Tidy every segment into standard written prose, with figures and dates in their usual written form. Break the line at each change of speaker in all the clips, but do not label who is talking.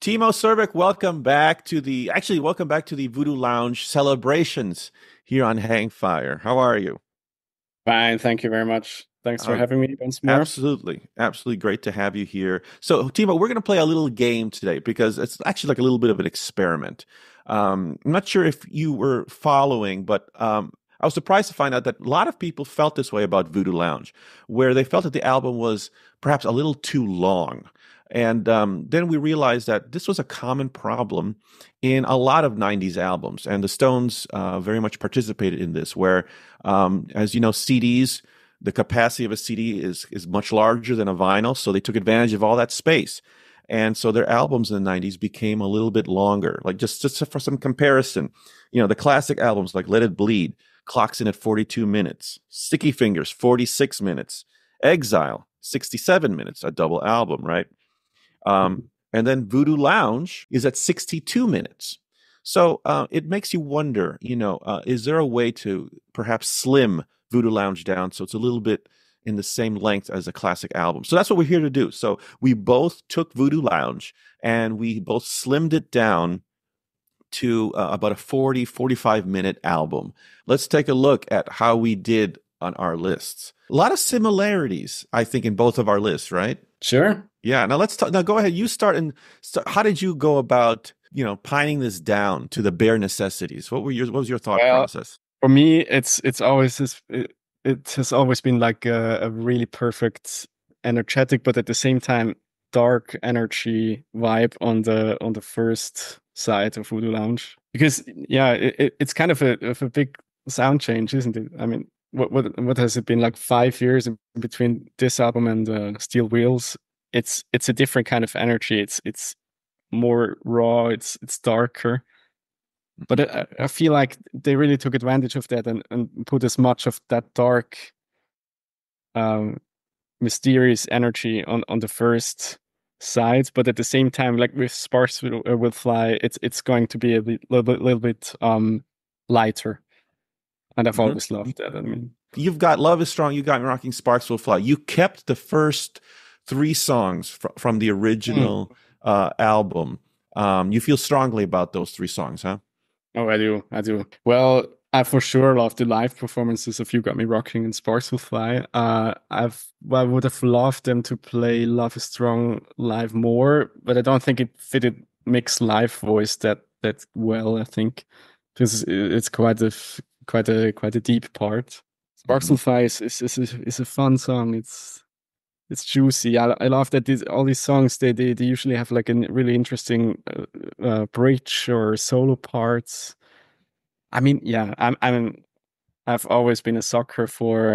Timo Surbeck, welcome back to the Voodoo Lounge celebrations here on Hangfire. How are you?
Fine, thank you very much. Thanks for
Uh,
having me once more.
absolutely great to have you here. So, Timo, we're going to play a little game today because it's actually like a little bit of an experiment. I'm not sure if you were following, but I was surprised to find out that a lot of people felt this way about Voodoo Lounge, where they felt that the album was perhaps a little too long. And then we realized that this was a common problem in a lot of 90s albums. And the Stones very much participated in this, where, as you know, CDs, the capacity of a CD is much larger than a vinyl. So they took advantage of all that space. And so their albums in the 90s became a little bit longer. Like just for some comparison, the classic albums like Let It Bleed clocks in at 42 minutes, Sticky Fingers, 46 minutes, Exile, 67 minutes, a double album, right? And then Voodoo Lounge is at 62 minutes. So it makes you wonder, is there a way to perhaps slim Voodoo Lounge down so it's a little bit in the same length as a classic album? So that's what we're here to do. So we both took Voodoo Lounge and we both slimmed it down to about a 45 minute album. Let's take a look at how we did on our lists. A lot of similarities, I think, in both of our lists, right?
Sure.
Yeah. Now let's talk. Now go ahead. You start. And how did you go about, pining this down to the bare necessities? What was your thought
Well,
process?
for me, it has always been like a really perfect, energetic, but at the same time dark energy vibe on the first side of Voodoo Lounge. Because yeah, it's kind of a big sound change, isn't it? I mean, what has it been like 5 years in between this album and Steel Wheels? It's a different kind of energy. It's more raw. It's darker. But I feel like they really took advantage of that and put as much of that dark, um, mysterious energy on the first side. But at the same time, like with Sparks will Fly, it's going to be little bit lighter. And I've
Mhm.
always loved that. I mean,
You've got Love is Strong. You got Me Rocking, Sparks Will Fly. You kept the first three songs from the
mm.
original album. You feel strongly about those three songs, huh?
Oh, I do. I do. Well, I for sure love the live performances of You Got Me Rocking and Sparks Will Fly. I would have loved them to play Love is Strong live more, but I don't think it fitted Mick's live voice that well, I think. Because it's quite a deep part. Sparks
Mhm.
Will Fly is a fun song. It's juicy. I love that all these songs they usually have like a really interesting bridge or solo parts. I mean, yeah, I've always been a sucker for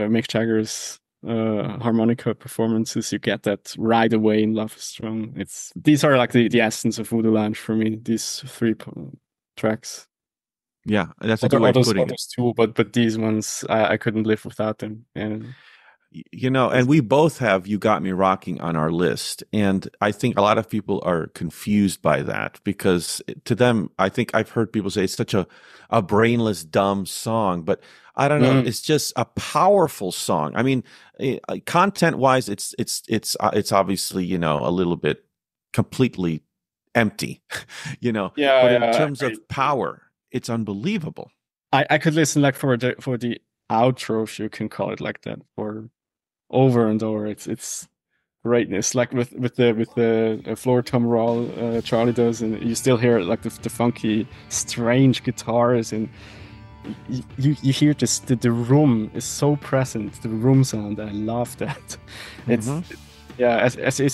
Mick Jagger's harmonica performances. You get that right away in Love is Strong. These are like the essence of Voodoo Lounge for me. These three tracks.
Yeah, that's a good way of putting it.
Others too, but these ones I couldn't live without them. And
And we both have You Got Me Rocking on our list. And I think a lot of people are confused by that because to them, I think I've heard people say it's such a brainless, dumb song. But I don't know.
mm,
It's just a powerful song. I mean, content wise, it's obviously, a little bit completely empty,
yeah,
but in
yeah,
terms
I,
of power, it's unbelievable.
I could listen like for the outro, if you can call it like that, for over and over. It's greatness, like with the floor tom roll Charlie does, and you still hear like the funky, strange guitars, and you hear just the room is so present. The room sound, I love that. It's
Hmm.
yeah,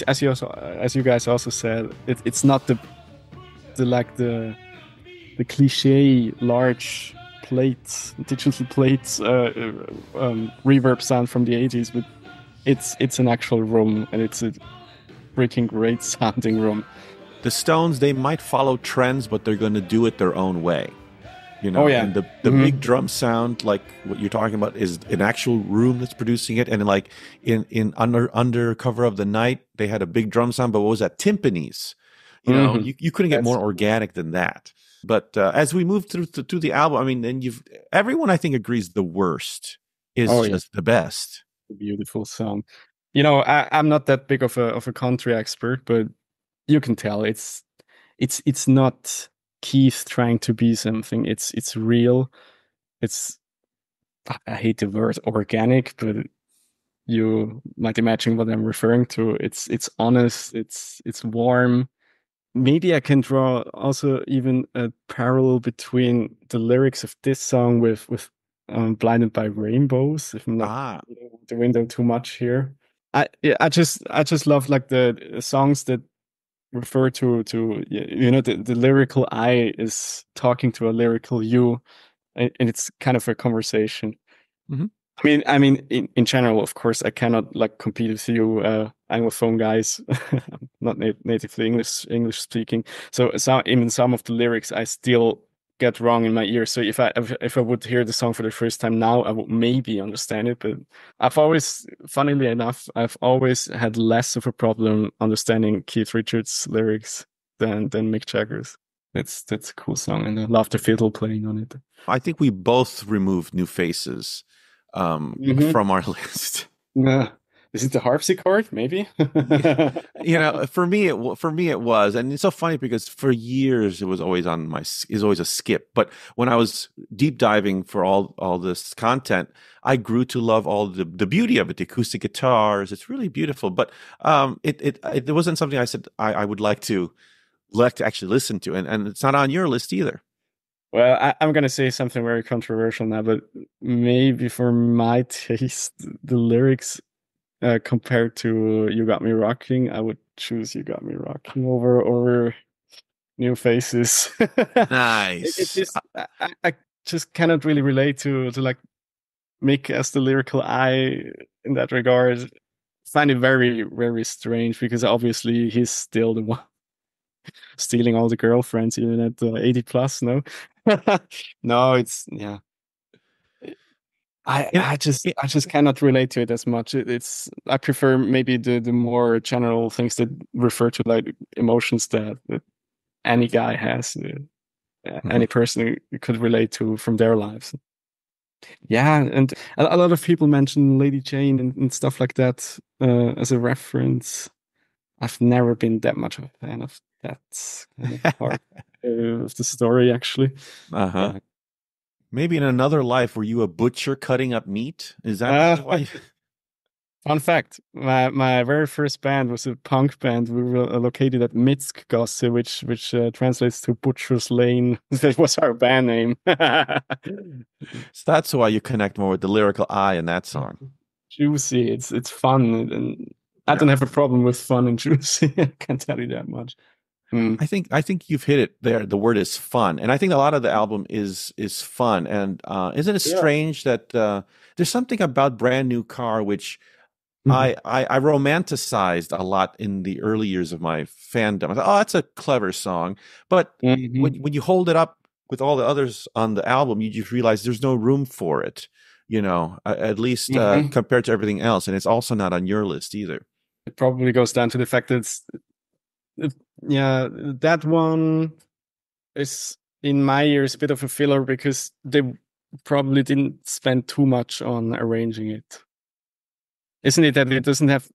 as you also as you guys also said, it's not the cliche large plates, digital plates, reverb sound from the 80s, but it's an actual room, and it's a freaking great sounding room.
The Stones, they might follow trends, but they're going to do it their own way.
Oh yeah.
And the big
Hmm.
drum sound, like what you're talking about, is an actual room that's producing it. And like in under cover of the night, they had a big drum sound, but what was that? Timpanis.
Hmm.
You couldn't get more
That's
organic than that. But as we move through the album, I mean, then you've everyone I think agrees the worst is
oh yeah,
just the best.
a beautiful song. I'm not that big of a country expert, but you can tell it's not Keith trying to be something. It's real. It's I hate the word organic, but you might imagine what I'm referring to. It's honest. It's warm. Maybe I can draw also even a parallel between the lyrics of this song with "Blinded by Rainbows." If I'm not
Ah,
reading out the window too much here, I just love like the songs that refer to the lyrical I is talking to a lyrical you, and it's kind of a conversation.
mhm.
I mean, in general, of course, I cannot like compete with you, Anglophone guys. I'm not natively English speaking, so even some of the lyrics I still get wrong in my ear. So if I would hear the song for the first time now, I would maybe understand it. But funnily enough, I've always had less of a problem understanding Keith Richards' lyrics than Mick Jagger's. That's a cool song, and I love the fiddle playing on it.
I think we both removed New Faces
Hmm.
from our list.
Is it the harpsichord? Maybe.
Yeah, for me it was, and it's so funny because for years it was always on my is always a skip. But when I was deep diving for all this content, I grew to love all the beauty of it, the acoustic guitars. It's really beautiful. But it wasn't something I said I would like to actually listen to, and it's not on your list either.
Well, I'm gonna say something very controversial now, but maybe for my taste, the lyrics compared to "You Got Me Rocking," I would choose "You Got Me Rocking" over "New Faces." It
Nice.
just I just cannot really relate to like Mick as the lyrical I in that regard. Find it very very strange because obviously he's still the one stealing all the girlfriends even at 80 plus. No, no, it's yeah. I
And
I just
it,
I just cannot relate to it as much. It's I prefer maybe the more general things that refer to like emotions that any guy has, any person could relate to from their lives. Yeah, and a lot of people mention Lady Jane and stuff like that as a reference. I've never been that much of a fan of that kind of part of the story, actually.
uh-huh.
Yeah.
Maybe in another life, were you a butcher cutting up meat? Is that
Uh,
why?
Fun fact: my very first band was a punk band. We were located at Mitzkgasse, which translates to Butcher's Lane. That was our band name.
So that's why you connect more with the lyrical I in that song.
Juicy. It's fun, and I
Yeah.
don't have a problem with fun and juicy. I can tell you that much. Mm.
I think you've hit it there. The word is fun, and I think a lot of the album is fun. And isn't it
Yeah.
strange that there's something about Brand New Car which
Mhm.
I romanticized a lot in the early years of my fandom. I thought, oh, that's a clever song, but
Mhm.
when you hold it up with all the others on the album, you just realize there's no room for it. At least
Mhm.
compared to everything else, and it's also not on your list either.
It probably goes down to the fact that it, yeah, that one is in my ears a bit of a filler because they probably didn't spend too much on arranging it. Isn't it that it doesn't have?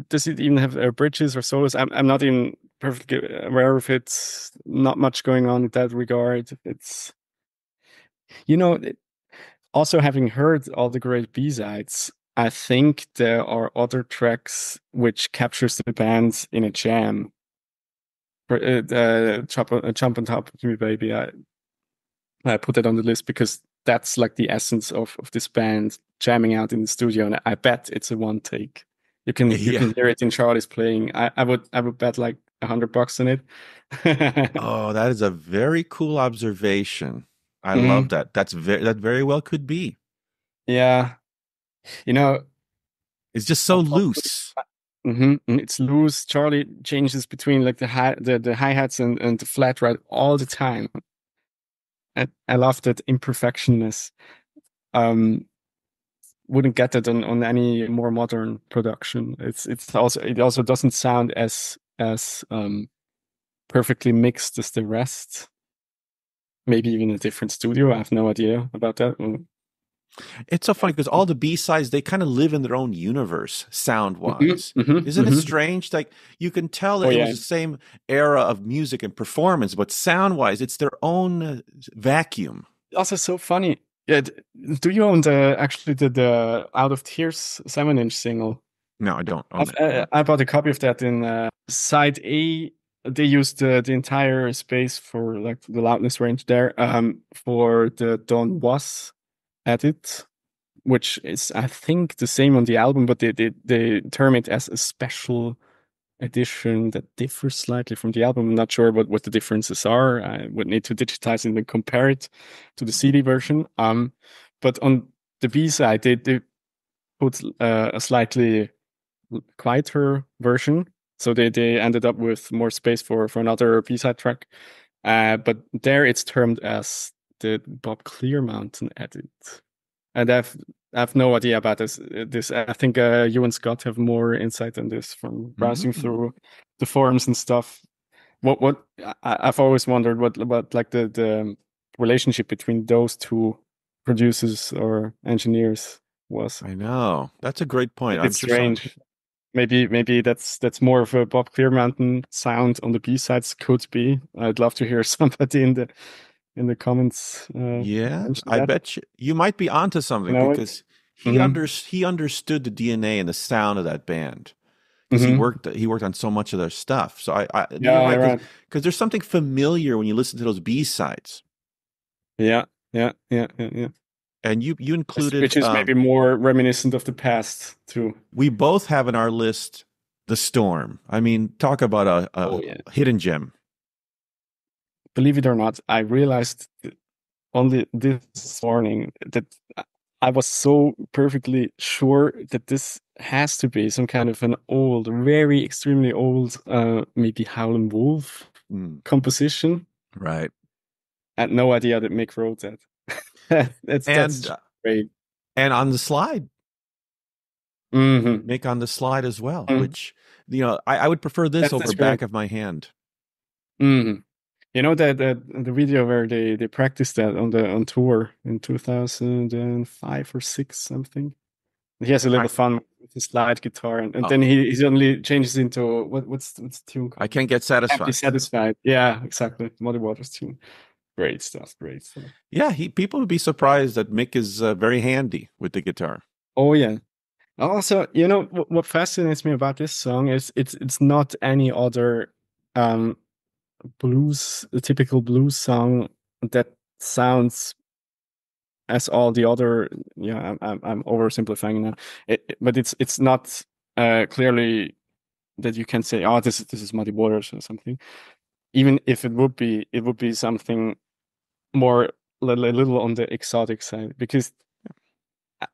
Does it even have bridges or solos? I'm not even perfectly aware of it. Not much going on in that regard. It's you know also having heard all the great B-sides, I think there are other tracks which captures the band in a jam. Jump on top of me, baby. I put that on the list because that's like the essence of this band jamming out in the studio, and I bet it's a one take. You
Yeah.
can hear it in Charlie's playing. I would bet like $100 on it.
Oh, that is a very cool observation. I love
Mhm.
that. That very well could be.
Yeah, you know,
It's just so
on top of
loose.
it's loose. Charlie changes between like the hi-hats and the flat right all the time. I love that imperfectionness. Um, wouldn't get it on any more modern production. It also doesn't sound as perfectly mixed as the rest. Maybe even a different studio. I have no idea about that.
It's so funny because all the B-sides, they kind of live in their own universe,
Hmm.
sound-wise.
Hmm.
Isn't it
Hmm.
strange? Like you can tell
Oh
that it was
yeah.
the same era of music and performance, but sound-wise, it's their own vacuum.
Also so funny. Yeah, do you own the Out of Tears 7-inch single?
No, I don't own it. No.
I bought a copy of that in side A. They used the entire space for like the loudness range there for the Don Was edit, which is I think the same on the album, but they term it as a special edition that differs slightly from the album. I'm not sure what the differences are. I would need to digitize it and compare it to the CD version. But on the B side, they put a slightly quieter version. So they ended up with more space for another B-side track. But there it's termed as the Bob Clear Mountain edit. And I've no idea about this. I think you and Scott have more insight on this from browsing
Mm.
through the forums and stuff. What I've always wondered what like the relationship between those two producers or engineers was.
I know. That's a great point. I'm
It's
sure someone.
strange. Maybe that's more of a Bob Clear Mountain sound on the B sides could be. I'd love to hear somebody in the comments
Yeah,
mention
I
that.
bet you might be onto
You
something
know it?
because
Mm-hmm.
he understood the DNA and the sound of that band because
Mm-hmm.
he worked on so much of their stuff. So I you're
Yeah,
right
right.
because there's something familiar when you listen to those B-sides.
Yeah, yeah.
And you included
Which is maybe more reminiscent of the past too.
we both have in our list The Storm. I mean, talk about
Oh
a
yeah.
hidden gem.
Believe it or not, I realized only this morning that I was so perfectly sure that this has to be some kind of an old, very extremely old, maybe Howlin' Wolf
Mm,
composition.
right.
I had no idea that Mick wrote that.
And
That's great.
and on the slide,
Hmm.
make on the slide as well, which I would prefer this over
That's great.
back of my hand.
Hmm. You know that the video where they practiced that on tour in 2005 or six something. He has a
I
little fun with his slide guitar, and
oh,
then he suddenly changes into what's the tune
I
called?
can't get
Happy
satisfied.
Satisfied. Yeah, exactly. Muddy Waters tune. Great stuff. Great stuff.
Yeah, he people would be surprised that Mick is very handy with the guitar.
Oh yeah. Also, you know what fascinates me about this song is it's not any other um a typical blues song that sounds as all the other. Yeah, I'm oversimplifying now. But it's not clearly that you can say, oh, this is Muddy Waters or something. Even if it would be something more a little on the exotic side because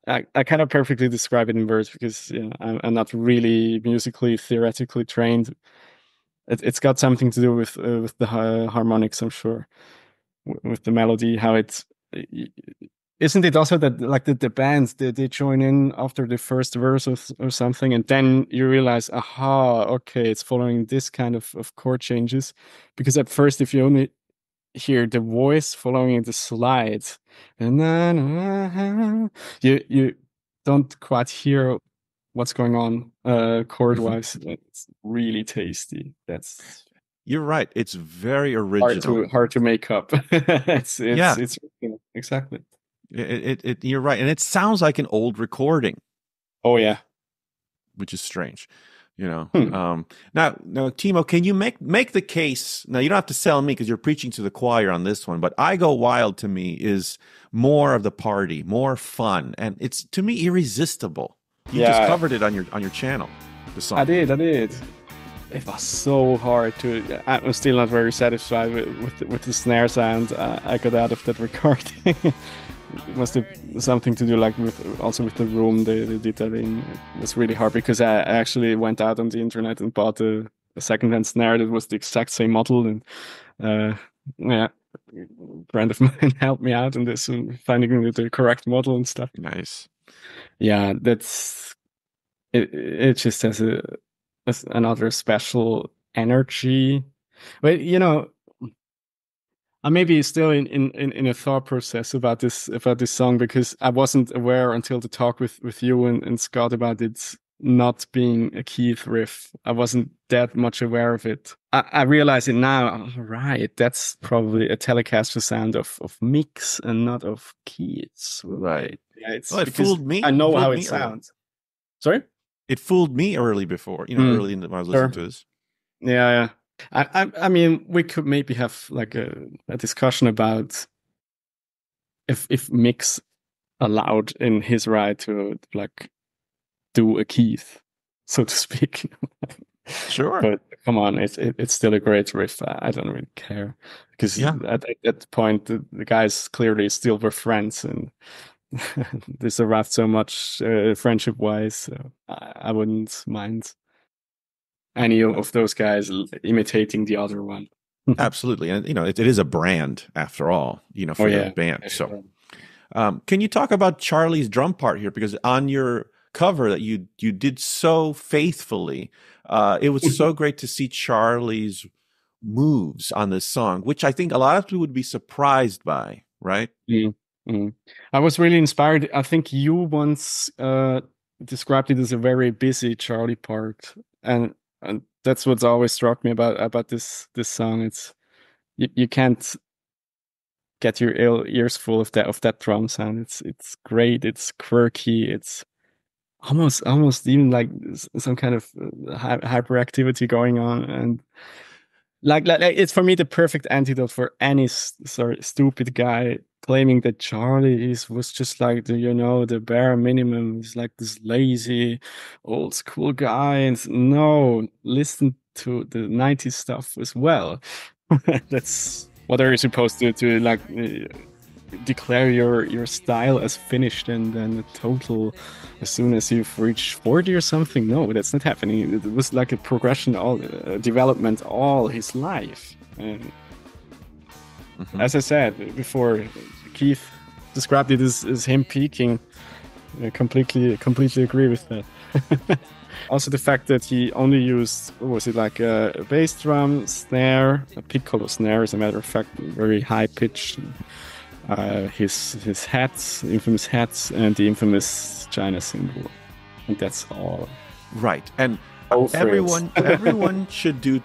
I kind of perfectly describe it in words because I'm not really musically theoretically trained. It's got something to do with the harmonics, I'm sure, with the melody, how it's. Isn't it also that like the bands they join in after the first verse or something, and then you realize, aha, okay, it's following this kind of chord changes, because at first if you only hear the voice following the slides, and then you don't quite hear what's going on chord wise. It's really tasty. That's
You're right. It's very original.
hard to make up.
Yeah,
It's exactly.
you're right. And it sounds like an old recording,
Oh yeah.
which is strange.
Hmm.
Now, Timo, can you make the case? Now, you don't have to sell me because you're preaching to the choir on this one, but I Go Wild to me is more of the party, more fun, and it's to me irresistible. You just
Yeah,
covered it on your channel, the
I
song.
did. I did. It was so hard to. I'm still not very satisfied with the snare sound I got out of that recording. It must have something to do like with the room they did that in. It was really hard because I actually went out on the internet and bought a secondhand snare that was the exact same model, and uh, yeah, a friend of mine helped me out in this and finding the correct model and stuff.
Nice.
Yeah, that's it. It just has another special energy. But I maybe still in a thought process about this song because I wasn't aware until the talk with you and Scott about it not being a Keith riff. I wasn't that much aware of it. I realize it now. All right, that's probably a Telecaster sound of mix and not of Keith's.
Right.
Right. Yeah, it's
Well, it
because
fooled me.
I
It
know how
fooled
it
me early.
sounds. Sorry?
It fooled me early before,
Mm,
early when I was listening
sure.
to this.
Yeah, yeah. I mean, we could maybe have like a discussion about if Mick's allowed in his right to like do a Keith, so to speak.
Sure.
But come on, it's still a great riff. I don't really care because
Yeah.
at that point the guys clearly still were friends and they survived so much friendship wise. So I wouldn't mind any of those guys imitating the other one.
Absolutely. And, it is a brand after all,
Oh
for the
yeah.
band. So, can you talk about Charlie's drum part here? Because on your cover that you did so faithfully, it was so great to see Charlie's moves on this song, which I think a lot of people would be surprised by, right?
Mm, mm. I was really inspired. I think you once described it as a very busy Charlie part, and that's what's always struck me about this song. It's you can't get your ears full of that drum sound. It's great. It's quirky. It's almost even like some kind of hyperactivity going on, and like it's for me the perfect antidote for any sorry stupid guy claiming that Charlie was just like the bare minimum. He's like this lazy old school guy, and no, listen to the 90s stuff as well. That's what are you supposed to like declare your style as finished and then a total as soon as you've reached 40 or something? No, that's not happening. It was like a progression, all development all his life. And
Hmm.
as I said before, Keith described it as him peaking. I completely agree with that. Also, the fact that he only used, what was it, like a bass drum, snare, a piccolo snare, as a matter of fact, very high pitched. His hats, infamous hats, and the infamous China symbol, and that's all.
Right. And
Oh, Fritz.
everyone should do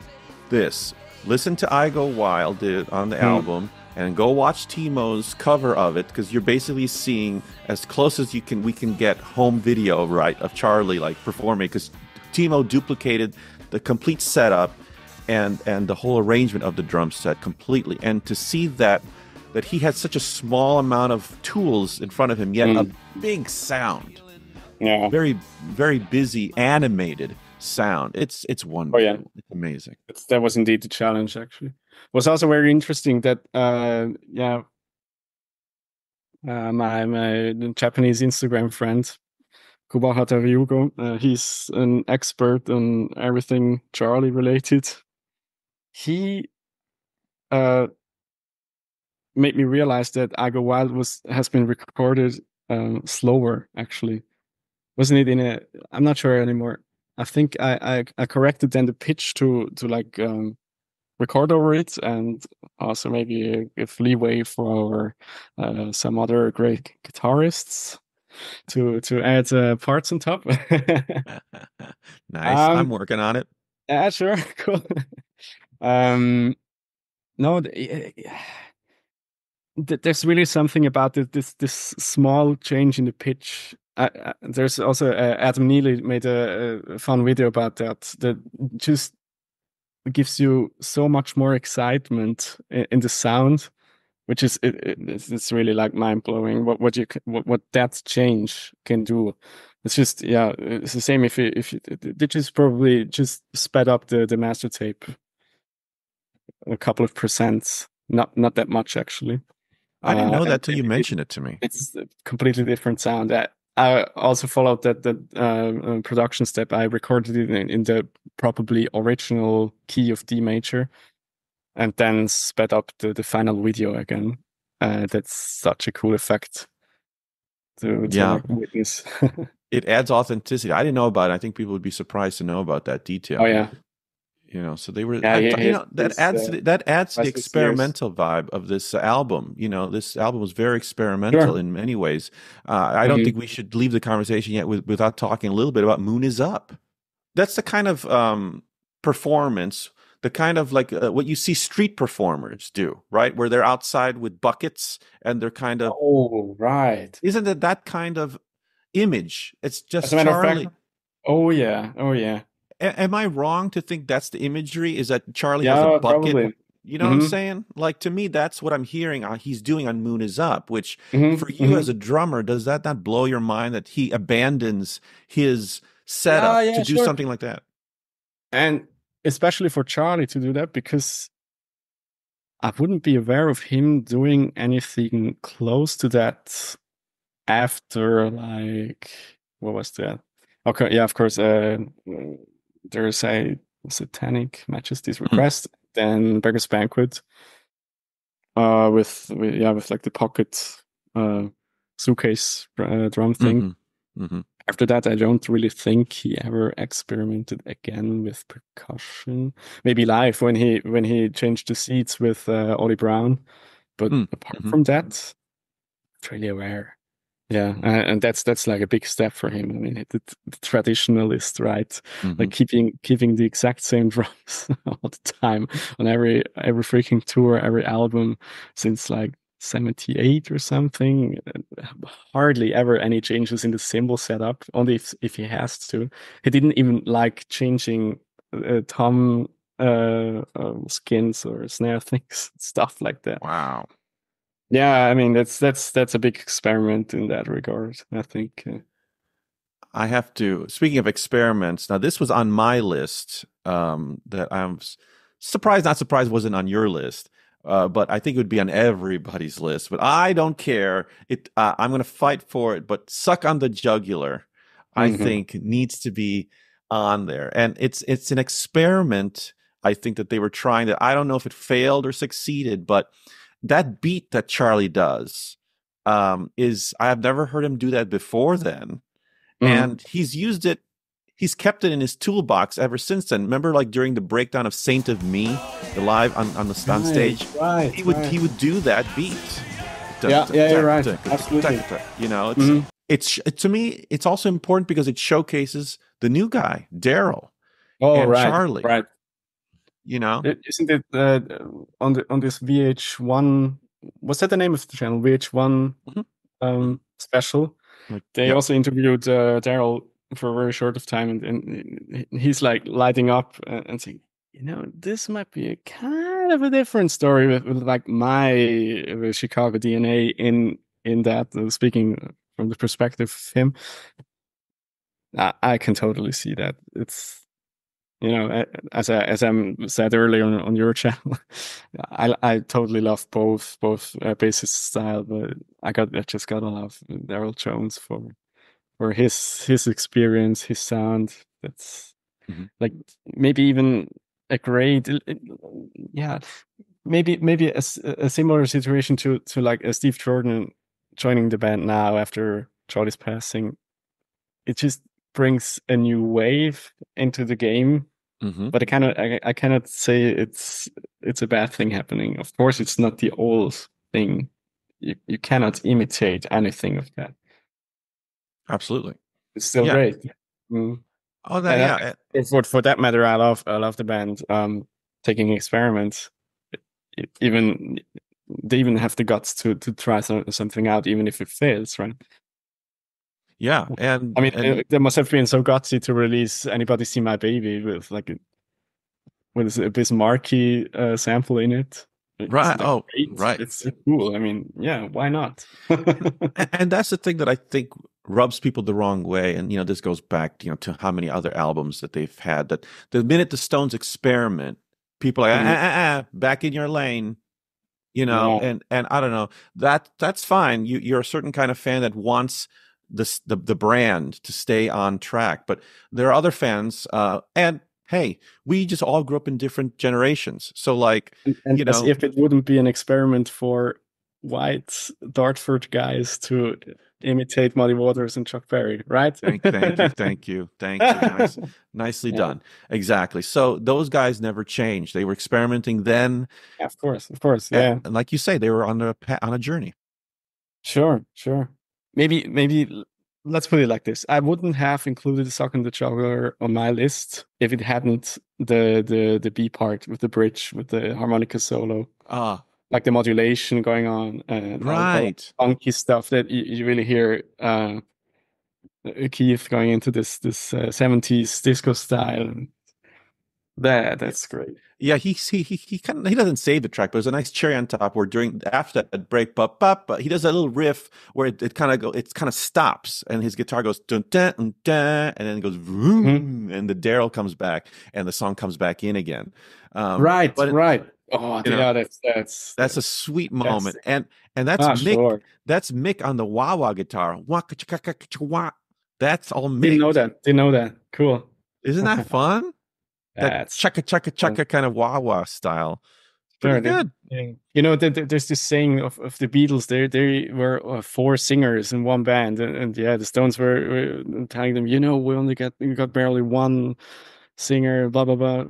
this. Listen to I Go Wild on the
Mm,
album and go watch Timo's cover of it because you're basically seeing as close as we can get home video, right, of Charlie like performing because Timo duplicated the complete setup and the whole arrangement of the drum set completely. And to see that he had such a small amount of tools in front of him, yet a
mm,
big sound,
yeah.
very very busy animated sound. It's
Oh yeah.
wonderful. It's amazing.
That was indeed the challenge. Actually, was also very interesting that yeah, my Japanese Instagram friend Kubahata Ryugo, he's an expert on everything Charlie related. He uh made me realize that I Go Wild has been recorded slower actually. Wasn't it in a? I'm not sure anymore. I think I corrected then the pitch to like record over it, and also maybe give leeway for some other great guitarists to add parts on top.
Nice. I'm
um,
working on it.
yeah, sure, cool. Um, no, there's really something about this small change in the pitch. There's also Adam Neely made a fun video about that just gives you so much more excitement in the sound, which is it's really like mind blowing what that change can do. It's just yeah, it's the same if they just probably just sped up the master tape a couple of percent, not that much actually.
I didn't know
And
that till you mentioned it to me.
it's a completely different sound. I also followed that production step. I recorded it in the probably original key of D major, and then sped up the final video again. That's such a cool effect to
Yeah,
like witness.
it adds authenticity. I didn't know about it. I think people would be surprised to know about that
Oh
detail.
yeah,
So they were,
Yeah, he has
that
this
adds to the
restless years.
experimental vibe of this album. This album was very experimental
Sure.
in many ways. I don't think
Hmm.
we should leave the conversation yet without talking a little bit about Moon Is Up. That's the kind of performance, the kind of like what you see street performers do, right? Where they're outside with buckets and they're kind of,
Oh, right.
isn't it that kind of image? It's
As a
just
matter of fact,
Charlie.
oh yeah, oh yeah,
Am I wrong to think that's the imagery? Is that Charlie has a
yeah,
bucket?
probably.
You know what I'm
Hmm.
saying? Like to me, that's what I'm hearing he's doing on Moon Is Up, which
Hmm.
for you
Hmm.
as a drummer, does that not blow your mind that he abandons his
Yeah,
setup to
yeah,
do
sure.
something like that?
And especially for Charlie to do that, because I wouldn't be aware of him doing anything close to that after, like, what was that? Okay, yeah, of course. There's a Satanic Majesty's
Hmm.
Request, then Beggar's Banquet, with like the pocket uh suitcase drum thing.
Hmm. Hmm.
After that, I don't really think he ever experimented again with percussion. Maybe live when he changed the seats with Ollie Brown, but apart
Hmm.
from that, not really aware. Yeah, and that's like a big step for him. I mean, the traditionalist, right?
Hmm.
Like keeping the exact same drums all the time on every freaking tour, every album since like 78 or something. Hardly ever any changes in the cymbal setup, only if he has to. He didn't even like changing tom skins or snare things, stuff like that.
Wow.
Yeah, I mean that's a big experiment in that regard, I think.
I have to, speaking of experiments, now this was on my list that I'm surprised, not surprised wasn't on your list. But I think it would be on everybody's list. But I don't care. I'm going to fight for it. But Suck on the Jugular, I
Hmm.
think, needs to be on there. And it's an experiment, I think, that they were trying that. I don't know if it failed or succeeded, but that beat that Charlie does is, I have never heard him do that before then,
Hmm.
and he's kept it in his toolbox ever since then. Remember, like during the breakdown of Saint of Me, the live on
Right,
stage,
right,
he
right.
would do that beat.
Yeah, yeah, you're right. Absolutely.
It's
Hmm.
to me, it's also important because it showcases the new guy, Daryl
Oh,
and
right,
Charlie.
right.
You know,
Isn't it on this VH1? Was that the name of the channel? VH1
Mhm. Mhm.
special.
Like,
They
yep.
also interviewed Daryl for a very short of time, and he's like lighting up and saying, this might be a kind of a different story with like my Chicago DNA in that. Speaking from the perspective of him, I can totally see that. It's as I said earlier on your channel, I totally love both bassist style, but I just gotta love Daryl Jones for his experience, his sound. That's
Mhm.
like maybe even a great, yeah, maybe a similar situation to like a Steve Jordan joining the band now after Charlie's passing. It just brings a new wave into the game,
Mhm.
but I cannot say it's a bad thing happening. Of course, it's not the old thing. You cannot imitate anything of that.
Absolutely.
It's still
Yeah.
great. Mm.
Oh, that
And
yeah.
for that matter, I love the band taking experiments. Even they even have the guts to try something out, even if it fails, right?
Yeah.
I mean,
And
they must have been so gutsy to release "Anybody See My Baby" with like a Bismarcky sample in it. It's
right.
like
Oh,
great.
right.
It's so cool. I mean, yeah, why not?
And that's the thing that I think rubs people the wrong way. And this goes back, to how many other albums that they've had. That the minute the Stones experiment, people are like,
Mhm.
back in your lane.
Yeah.
And I don't know, that's fine. You're a certain kind of fan that wants the brand to stay on track, but there are other fans. And hey, we just all grew up in different generations, so like,
And
you
as
know,
if it wouldn't be an experiment for white Dartford guys to imitate Muddy Waters and Chuck Berry, right?
Thank you. Nicely
Yeah.
done. Exactly. So those guys never changed. They were experimenting then,
Yeah, of course, yeah.
and like you say, they were on a journey.
Sure. Maybe let's put it like this. I wouldn't have included the Sock and the Jugular on my list if it hadn't the B part with the bridge, with the harmonica solo,
Ah,
like the modulation going on and all the
right.
funky stuff that you really hear Keith going into this 70s disco style. That's great.
Yeah, he kind of he doesn't save the track, but there's a nice cherry on top where during after that break, but he does a little riff where it kind of stops and his guitar goes dun dun dun, and then it goes vroom, and the Daryl comes back and the song comes back in again.
Right. Oh,
Yeah,
that's
a sweet moment, and that's Mick.
Sure.
That's Mick on the wah wah guitar. That's all Mick.
Didn't know that. Cool.
Isn't that fun? That chaka chaka chaka kind of wah wah style. Pretty good.
You know, there's this saying of the Beatles. They were 4 singers in one band, and yeah, the Stones were telling them, we only got barely 1 singer. Blah blah blah.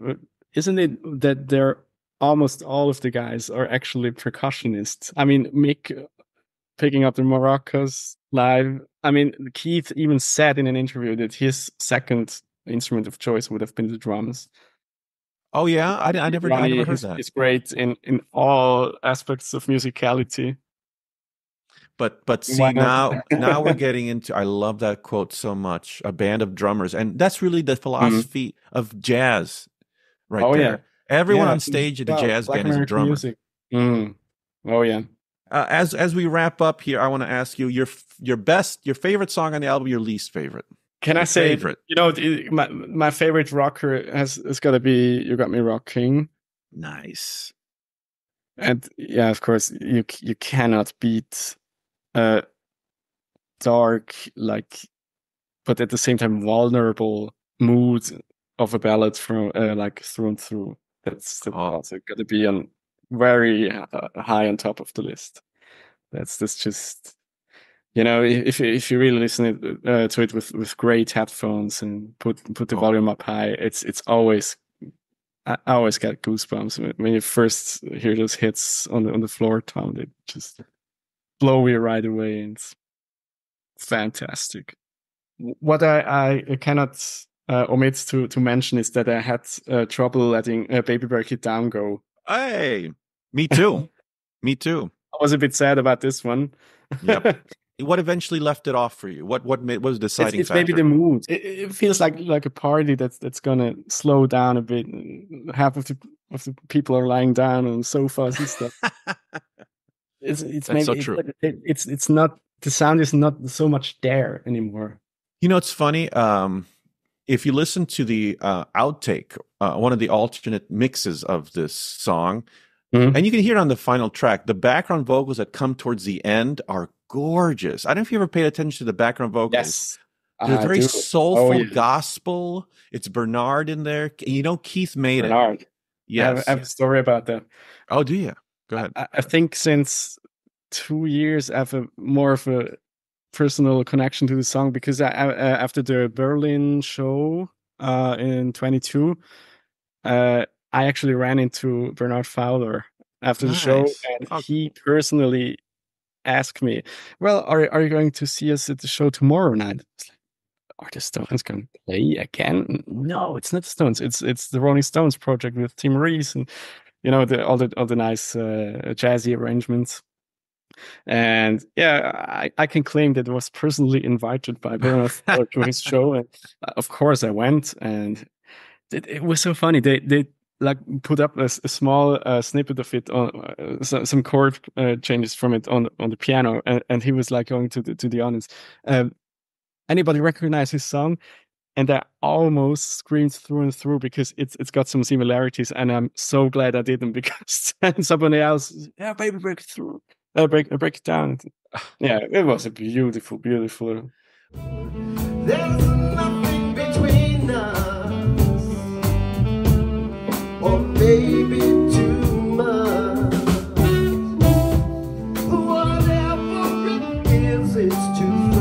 Isn't it that they're almost all of the guys are actually percussionists? I mean, Mick picking up the maracas live. I mean, Keith even said in an interview that his second instrument of choice would have been the drums.
Oh yeah, I never heard that.
It's great in all aspects of musicality.
But see now we're getting into. I love that quote so much. A band of drummers, and that's really the philosophy of jazz, right there. Yeah. Everyone on stage at the jazz band is a drummer. Music.
Oh yeah.
As we wrap up here, I want to ask you your favorite song on the album, your least favorite.
Can I say, my favorite rocker has got to be "You Got Me Rocking."
Nice.
And yeah, of course, you cannot beat dark, but at the same time vulnerable mood of a ballad from through and through. That's also got to be on very high on top of the list. That's just. If you really listen to it with great headphones and put the volume up high, it's always, I always get goosebumps when you first hear those hits on the floor tom. They just blow you right away, and it's fantastic. What I cannot omit to mention is that I had trouble letting Baby Break It Down go.
Hey, me too. Me too.
I was a bit sad about this one.
Yep. What eventually left it off for you? What was the deciding
it's
factor?
Maybe the mood. It feels like a party that's gonna slow down a bit. Half of the people are lying down on sofas and stuff. It's
that's
maybe
so true.
It's not, the sound is not so much there anymore.
It's funny. If you listen to the outtake, one of the alternate mixes of this song, and you can hear it on the final track, the background vocals that come towards the end are gorgeous. I don't know if you ever paid attention to the background vocals.
Yes.
They're very soulful gospel. It's Bernard in there. Keith made
Bernard.
it. Yes.
I have a story about that.
Oh, do you? Go ahead.
I think since 2 years I have more of a personal connection to the song, because after the Berlin show in 22, I actually ran into Bernard Fowler after the show, and he personally asked me, "Well, are you going to see us at the show tomorrow night?" Are the Stones going to play again? No, it's not the Stones. It's the Rolling Stones project with Tim Reese and all the nice jazzy arrangements. And yeah, I can claim that I was personally invited by Bernard Fowler to his show, and of course I went, and it was so funny. They put up a small snippet of it on some chord changes from it on the piano, and he was going to the audience. Anybody recognize his song? And I almost screamed through and through, because it's got some similarities, and I'm so glad I didn't, because somebody else, baby, break it through, break it down. Yeah, it was a beautiful.
There's nothing between us, or maybe too much. Whatever it is, it's too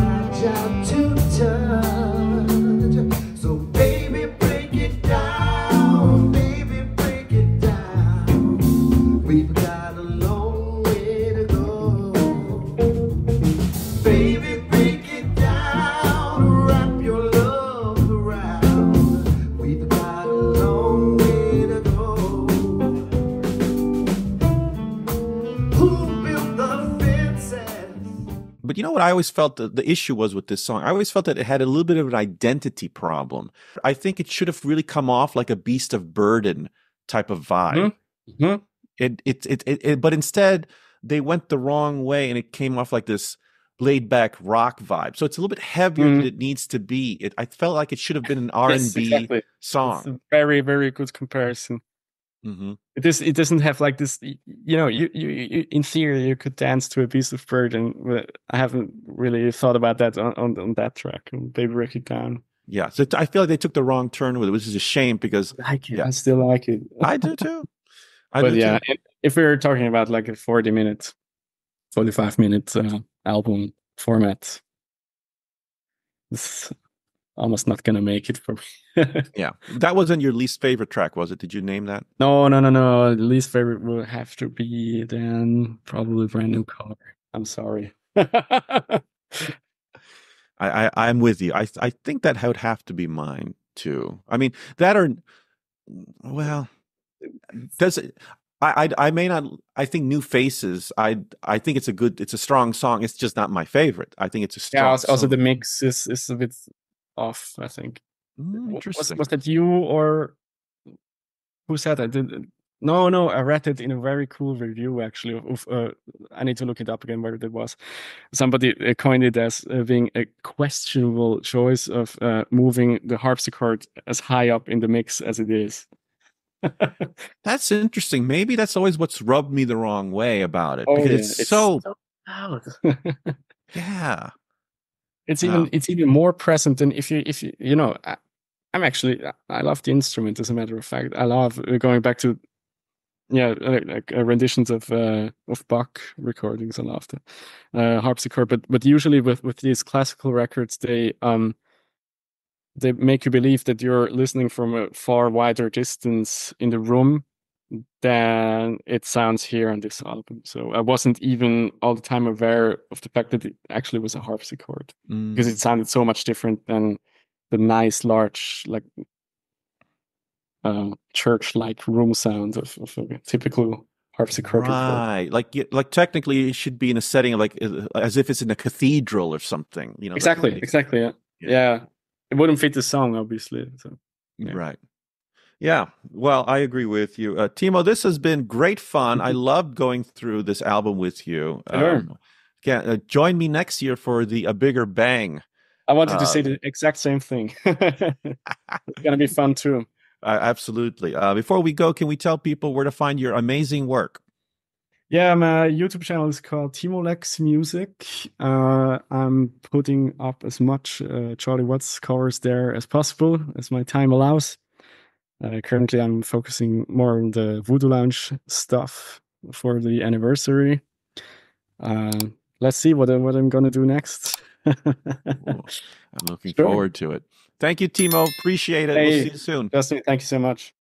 Who built the fences?
But you know what I always felt the issue was with this song? I always felt that it had a little bit of an identity problem. I think it should have really come off like a Beast of Burden type of vibe. But instead they went the wrong way and it came off like this laid back rock vibe. So it's a little bit heavier than it needs to be. I felt like it should have been an R&B song.
It's a very, very good comparison. It doesn't have like this, you in theory you could dance to a Beast of Burden, but I haven't really thought about that on that track. They break it down.
Yeah, so I feel like they took the wrong turn with it, which is a shame because
I like it. I still like it.
I do too.
If we're talking about like a 45-minute album format, it's almost not gonna make it for me.
Yeah, that wasn't your least favorite track, was it? Did you name that?
No. The least favorite will have to be then probably Brand New Car. I'm sorry.
I'm with you. I think that would have to be mine too. I mean, that or well, does it? I may not. I think New Faces. I think it's a strong song. It's just not my favorite. I think it's a strong.
Yeah. Also,
song.
the mix is a bit off. I think.
Interesting.
Was that you or who said that? No. I read it in a very cool review actually. I need to look it up again where it was. Somebody coined it as being a questionable choice of moving the harpsichord as high up in the mix as it is.
That's interesting. Maybe that's always what's rubbed me the wrong way about it because it's so
loud.
Yeah.
It's even more present than if you know. I love the instrument. As a matter of fact, I love going back to like renditions of Bach recordings. I love the harpsichord, but usually with these classical records, they make you believe that you're listening from a far wider distance in the room than it sounds here on this album. So I wasn't even all the time aware of the fact that it actually was a harpsichord because it sounded so much different than the nice, large, like church-like room sound of a typical harpsichord.
Right, like technically it should be in a setting of like as if it's in a cathedral or something. You know,
exactly. Yeah. It wouldn't fit the song, obviously. So, yeah.
Right. Yeah. Well, I agree with you, Timo. This has been great fun. I loved going through this album with you. Join me next year for the A Bigger Bang.
I wanted to say the exact same thing. It's gonna be fun too.
Absolutely. Before we go, can we tell people where to find your amazing work?
Yeah, my YouTube channel is called Timo Lex Music. I'm putting up as much Charlie Watts covers there as possible, as my time allows. Currently, I'm focusing more on the Voodoo Lounge stuff for the anniversary. Let's see what I'm going to do next.
Cool. I'm looking forward to it. Thank you, Timo. Appreciate it. We'll see you soon.
Justin, thank you so much.